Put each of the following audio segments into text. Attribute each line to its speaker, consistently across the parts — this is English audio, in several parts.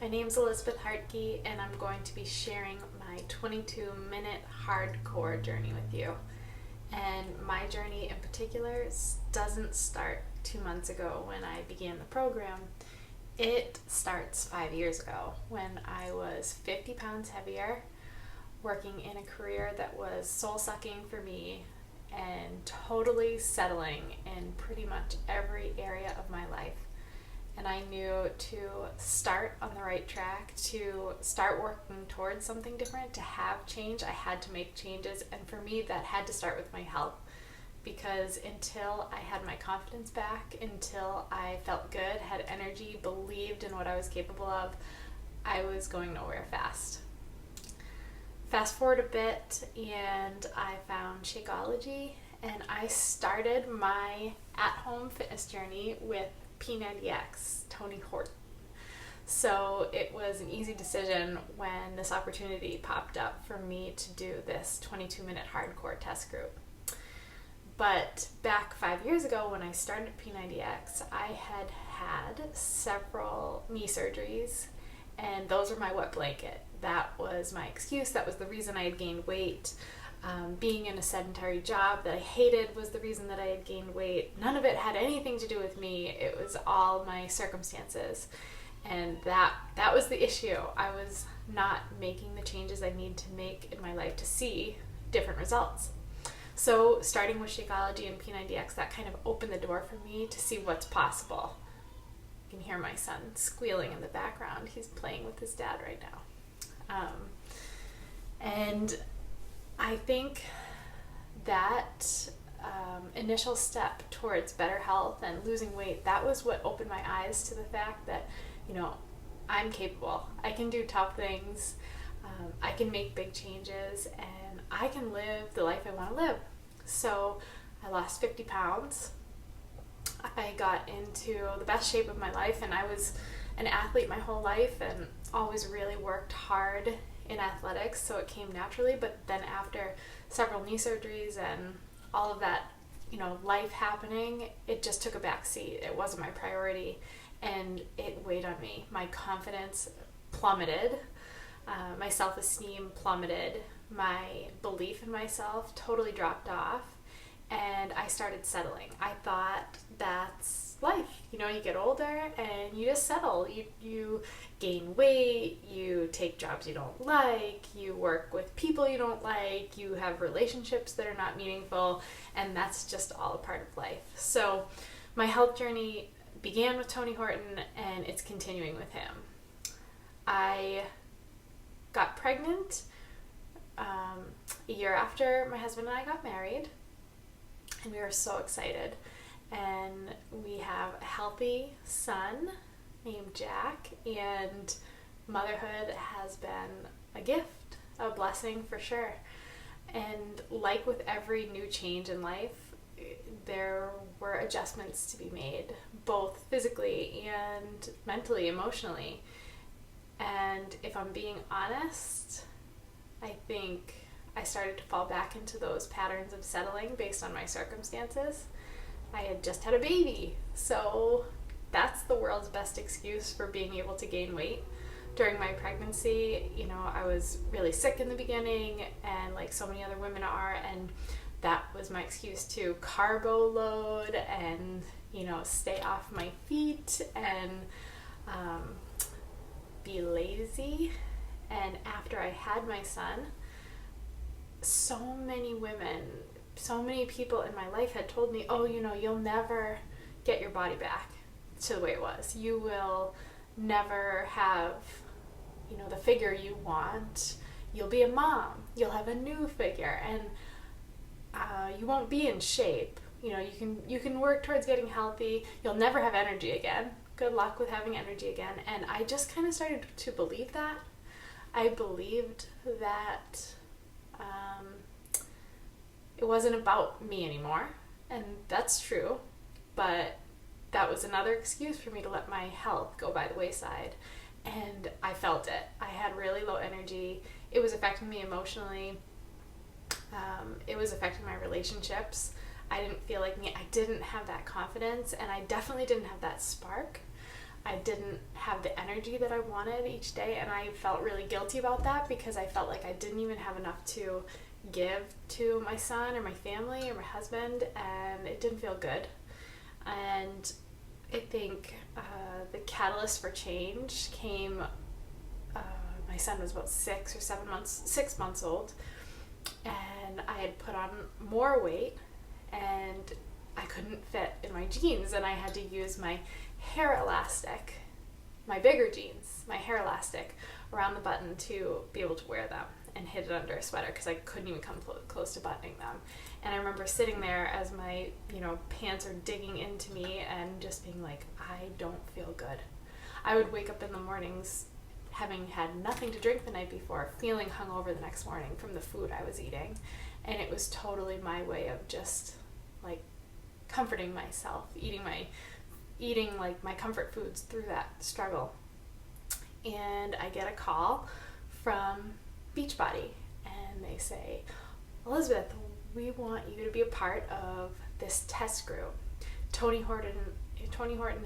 Speaker 1: My name's Elizabeth Hartke, and I'm going to be sharing my 22-minute hardcore journey with you. And my journey in particular doesn't start 2 months ago when I began the program. It starts 5 years ago when I was 50 pounds heavier, working in a career that was soul-sucking for me and totally settling in pretty much every area of my life. And I knew to start on the right track, to start working towards something different, to have change, I had to make changes. And for me, that had to start with my health, because until I had my confidence back, until I felt good, had energy, believed in what I was capable of, I was going nowhere fast. Fast forward a bit, and I found Shakeology, and I started my at-home fitness journey with P90X, Tony Horton. So it was an easy decision when this opportunity popped up for me to do this 22-minute hardcore test group. But back 5 years ago when I started P90X, I had several knee surgeries, and those were my wet blanket. That was my excuse. That was the reason I had gained weight. Being in a sedentary job that I hated was the reason that I had gained weight. None of it had anything to do with me. It was all my circumstances. And that was the issue. I was not making the changes I need to make in my life to see different results. So starting with Shakeology and P90X, that kind of opened the door for me to see what's possible. You can hear my son squealing in the background. He's playing with his dad right now. And I think that initial step towards better health and losing weight, that was what opened my eyes to the fact that, I'm capable. I can do tough things. I can make big changes, and I can live the life I want to live. So I lost 50 pounds. I got into the best shape of my life, and I was an athlete my whole life and always really worked hard in athletics, so it came naturally. But then after several knee surgeries and all of that, life happening, it just took a back seat. It wasn't my priority, and it weighed on me. My confidence plummeted, my self-esteem plummeted, my belief in myself totally dropped off, and I started settling. I thought that's life. You get older and you just settle. You gain weight, you take jobs you don't like, you work with people you don't like, you have relationships that are not meaningful, and that's just all a part of life. So my health journey began with Tony Horton, and it's continuing with him. I got pregnant a year after my husband and I got married, and we were so excited. And we have a healthy son named Jack, and motherhood has been a gift, a blessing for sure. And like with every new change in life, there were adjustments to be made, both physically and mentally, emotionally. And if I'm being honest, I think I started to fall back into those patterns of settling based on my circumstances. I had just had a baby, so that's the world's best excuse for being able to gain weight. During my pregnancy, I was really sick in the beginning, and like so many other women are, and that was my excuse to carbo load and, stay off my feet and be lazy. And after I had my son, so many women, so many people in my life had told me, you'll never get your body back to the way it was. You will never have, the figure you want. You'll be a mom. You'll have a new figure, and you won't be in shape. You can work towards getting healthy. You'll never have energy again. Good luck with having energy again. And I just kind of started to believe that. I believed that it wasn't about me anymore, and that's true, but that was another excuse for me to let my health go by the wayside, and I felt it. I had really low energy. It was affecting me emotionally. It was affecting my relationships. I didn't feel like me. I didn't have that confidence, and I definitely didn't have that spark. I didn't have the energy that I wanted each day, and I felt really guilty about that because I felt like I didn't even have enough to give to my son or my family or my husband, and it didn't feel good. And I think the catalyst for change came, my son was about 6 months old, and I had put on more weight, and I couldn't fit in my jeans, and I had to use my hair elastic, my bigger jeans, my hair elastic around the button to be able to wear them and hid it under a sweater because I couldn't even come close to buttoning them. And I remember sitting there as my, pants are digging into me and just being like, I don't feel good. I would wake up in the mornings having had nothing to drink the night before, feeling hungover the next morning from the food I was eating. And it was totally my way of just like comforting myself, eating like my comfort foods through that struggle. And I get a call from Beachbody, and they say, Elizabeth, we want you to be a part of this test group. Tony Horton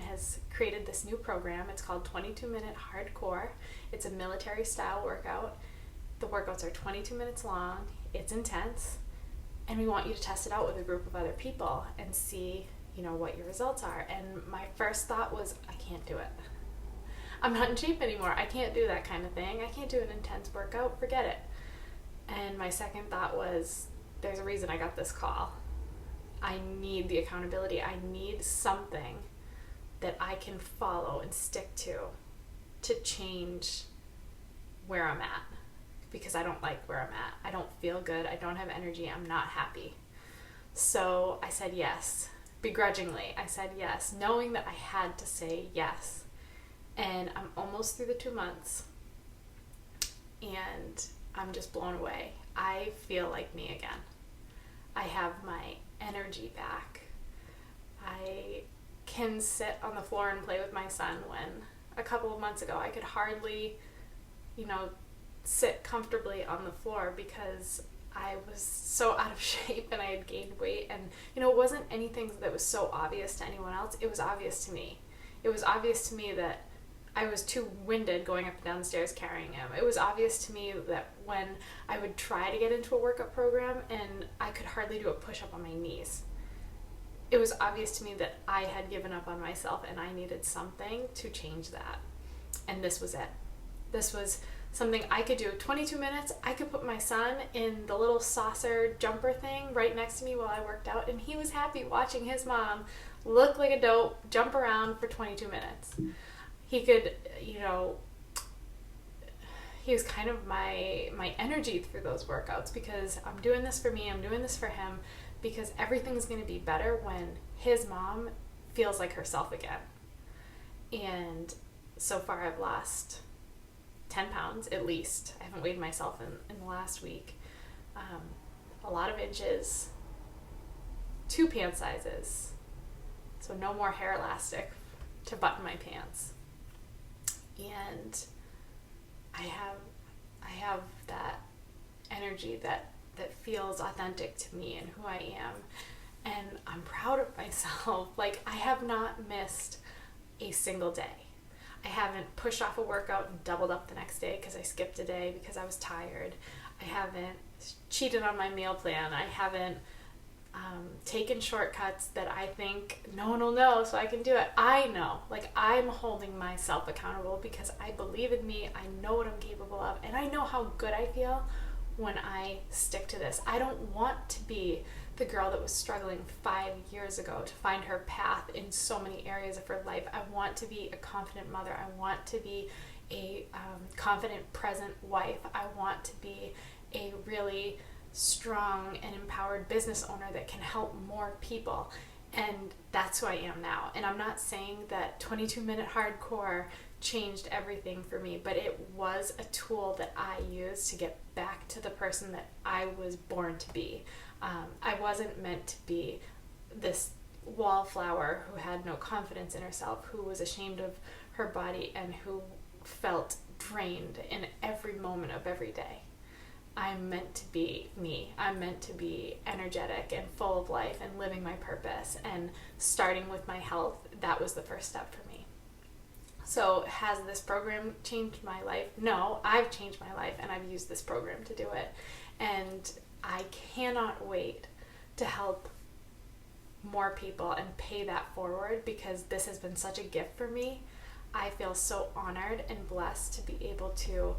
Speaker 1: has created this new program. It's called 22-Minute Hardcore. It's a military style workout. The workouts are 22 minutes long. It's intense. And we want you to test it out with a group of other people and see, what your results are. And my first thought was, I can't do it. I'm not in shape anymore. I can't do that kind of thing. I can't do an intense workout. Forget it. And my second thought was, there's a reason I got this call. I need the accountability. I need something that I can follow and stick to change where I'm at, because I don't like where I'm at. I don't feel good. I don't have energy. I'm not happy. So I said yes. Begrudgingly, I said yes, knowing that I had to say yes. And I'm almost through the 2 months, and I'm just blown away. I feel like me again. I have my energy back. I can sit on the floor and play with my son when a couple of months ago I could hardly, sit comfortably on the floor because I was so out of shape and I had gained weight. And, it wasn't anything that was so obvious to anyone else. It was obvious to me. It was obvious to me that I was too winded going up and down the stairs carrying him. It was obvious to me that when I would try to get into a workout program and I could hardly do a push-up on my knees. It was obvious to me that I had given up on myself and I needed something to change that. And this was it. This was something I could do. 22 minutes, I could put my son in the little saucer jumper thing right next to me while I worked out, and he was happy watching his mom look like a dope, jump around for 22 minutes. He could, he was kind of my energy through those workouts, because I'm doing this for me, I'm doing this for him, because everything's going to be better when his mom feels like herself again. And so far I've lost 10 pounds at least. I haven't weighed myself in the last week. A lot of inches, 2 pant sizes, so no more hair elastic to button my pants. And I have that energy that feels authentic to me and who I am, and I'm proud of myself. Like, I have not missed a single day. I haven't pushed off a workout and doubled up the next day because I skipped a day because I was tired. I haven't cheated on my meal plan. I haven't taken shortcuts that I think no one will know so I can do it. I know, like, I'm holding myself accountable because I believe in me. I know what I'm capable of, and I know how good I feel when I stick to this. I don't want to be the girl that was struggling 5 years ago to find her path in so many areas of her life. I want to be a confident mother. I want to be a confident, present wife. I want to be a really strong and empowered business owner that can help more people. And that's who I am now. And I'm not saying that 22-minute hardcore changed everything for me, but it was a tool that I used to get back to the person that I was born to be. I wasn't meant to be this wallflower who had no confidence in herself, who was ashamed of her body, and who felt drained in every moment of every day. I'm meant to be me. I'm meant to be energetic and full of life and living my purpose. And starting with my health, that was the first step for me. So has this program changed my life? No, I've changed my life, and I've used this program to do it. And I cannot wait to help more people and pay that forward, because this has been such a gift for me. I feel so honored and blessed to be able to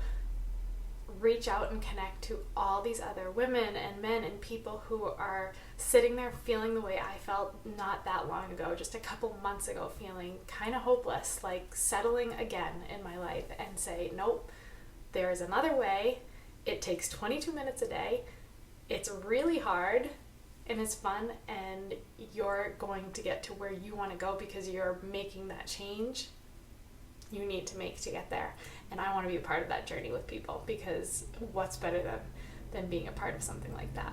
Speaker 1: reach out and connect to all these other women and men and people who are sitting there feeling the way I felt not that long ago, just a couple months ago, feeling kind of hopeless, like settling again in my life, and say, nope, there is another way. It takes 22 minutes a day. It's really hard and it's fun, and you're going to get to where you want to go because you're making that change you need to make to get there. And I want to be a part of that journey with people, because what's better than being a part of something like that?